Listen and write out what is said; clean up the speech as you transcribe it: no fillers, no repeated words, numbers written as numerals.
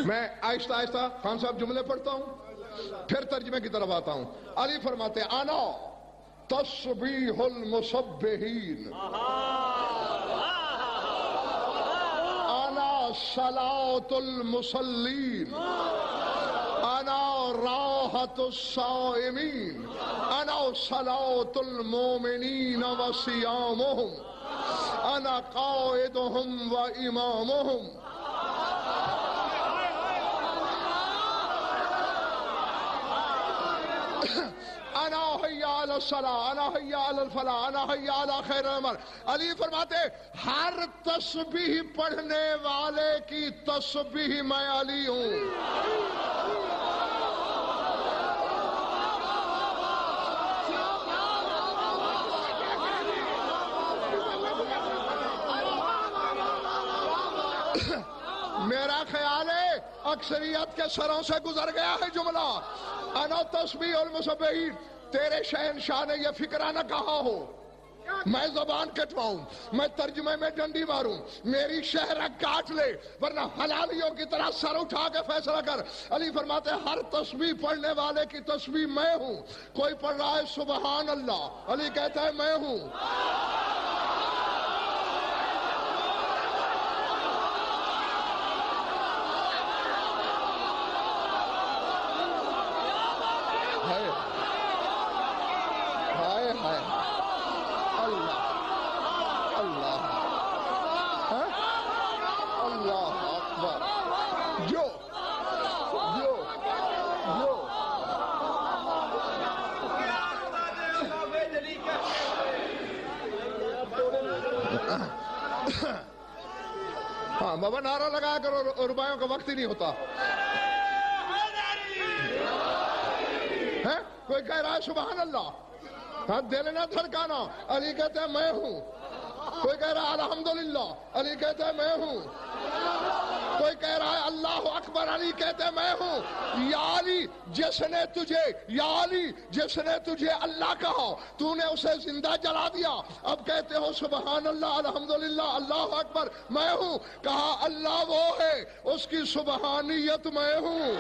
میں آہستہ آہستہ خان صاحب جملے پڑھتا ہوں پھر ترجمے کی طرف آتا ہوں. علی فرماتے ہیں انا تسبیح المسبحین، انا صلاۃ المصلین، انا راحت الصائمین، انا صلاۃ المؤمنین وصیامہم، انا قائدہم و امامہم. انا حی علی الصلاۃ، انا حی علی الفلاح، انا حی علی خیر العمل. علی فرماتے ہر تسبیح پڑھنے والے کی تسبیح میں علی ہوں. میرا خیال ہے اکثریت کے سروں سے گزر گیا ہے جملہ انا تسبیح المسبحین. تیرے شہنشاہ نے یہ فکرہ نہ کہا ہو میں زبان کٹواؤں، میں ترجمے میں ڈنڈی ماروں، میری شہرک کاٹ لے، ورنہ حلالیوں کی طرح سر اٹھا کے فیصلہ کر. علی فرماتے ہیں ہر تسبیح پڑھنے والے کی تسبیح میں ہوں. کوئی پڑھ رہا ہے سبحان اللہ، علی کہتا ہے میں ہوں. ہاں بابا نعرہ لگایا کرو، ربائیوں کا وقت ہی نہیں ہوتا. کوئی کہہ رہا ہے سبحان اللہ، ہاں دل نہ دھڑکانا، علی کہتے ہیں میں ہوں. کوئی کہہ رہا ہے الحمدللہ، علی کہتے ہیں میں ہوں. کوئی کہہ رہا ہے اللہ اکبر، علی کہتے ہیں میں ہوں. یا علی جس نے تجھے، یا علی جس نے تجھے اللہ کہا تو نے اسے زندہ جلا دیا، اب کہتے ہو سبحان اللہ الحمدللہ اللہ اکبر میں ہوں. کہا اللہ وہ ہے اس کی سبحانیت میں ہوں.